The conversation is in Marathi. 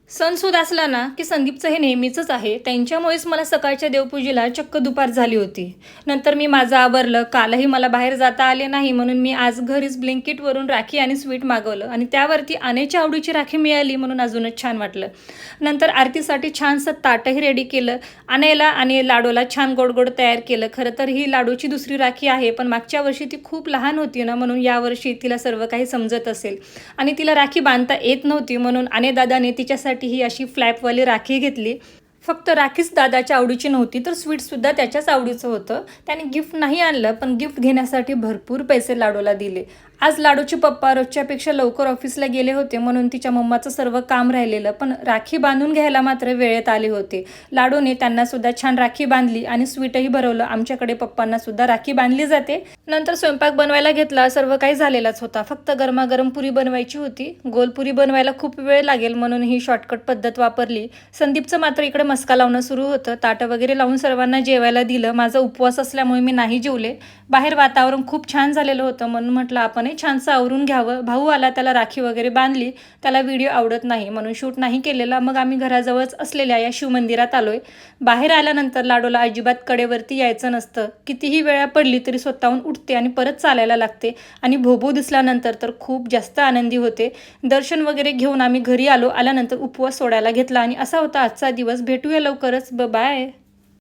सणसूद असला ना, की संदीपचं हे नेहमीचंच आहे. त्यांच्यामुळेच मला सकाळच्या देवपूजेला चक्क दुपार झाली होती. नंतर मी माझं आवरलं. कालही मला बाहेर जाता आले नाही म्हणून मी आज घरीच Blinkitवरून राखी आणि स्वीट मागवलं आणि त्यावरती अनेच्या आवडीची राखी मिळाली म्हणून अजूनच छान वाटलं. नंतर आरतीसाठी छानसं ताटही रेडी केलं. अनेला आणि लाडूला छान गोड-गोड तयार केलं. खरं तर ही लाडूची दुसरी राखी आहे, पण मागच्या वर्षी ती खूप लहान होती ना, म्हणून यावर्षी तिला सर्व काही समजत असेल आणि तिला राखी बांधता येत नव्हती म्हणून दादाने तिच्यासाठी ही अशी फ्लॅपवाली राखी घेतली. फक्त राखीच दादाच्या आवडीची नव्हती तर स्वीटसुद्धा त्याच्याच आवडीचं होतं. त्याने गिफ्ट नाही आणलं पण गिफ्ट घेण्यासाठी भरपूर पैसे लाडूला दिले. आज लाडूचे पप्पा रोजच्यापेक्षा लवकर ऑफिसला गेले होते म्हणून तिच्या मम्माचं सर्व काम राहिलेलं, पण राखी बांधून घ्यायला मात्र वेळेत आले होते. लाडूने त्यांनासुद्धा छान राखी बांधली आणि स्वीटही भरवलं. आमच्याकडे पप्पांनासुद्धा राखी बांधली जाते. नंतर स्वयंपाक बनवायला घेतला. सर्व काही झालेलाच होता. फक्त गरमागरम पुरी बनवायची होती. गोलपुरी बनवायला खूप वेळ लागेल म्हणून ही शॉर्टकट पद्धत वापरली. संदीपचं मात्र इकडे मस्का लावणं सुरू होतं. ताटं वगैरे लावून सर्वांना जेवायला दिलं. माझा उपवास असल्यामुळे मी नाही जेवले. बाहेर वातावरण खूप छान झालेलं होतं म्हणून म्हटलं आपणही छानसं आवरून घ्यावं. भाऊ आला, त्याला राखी वगैरे बांधली. त्याला व्हिडिओ आवडत नाही म्हणून शूट नाही केलेला. मग आम्ही घराजवळच असलेल्या या शिवमंदिरात आलोय. बाहेर आल्यानंतर लाडूला अजिबात कडेवरती यायचं नसतं. कितीही वेळा पडली तरी स्वतःहून उठते आणि परत चालायला लागते आणि भोबू दिसल्यानंतर तर खूप जास्त आनंदी होते. दर्शन वगैरे घेऊन आम्ही घरी आलो. आल्यानंतर उपवास सोडायला घेतला आणि असा होता आजचा दिवस. भेटूया लवकरच. बाय.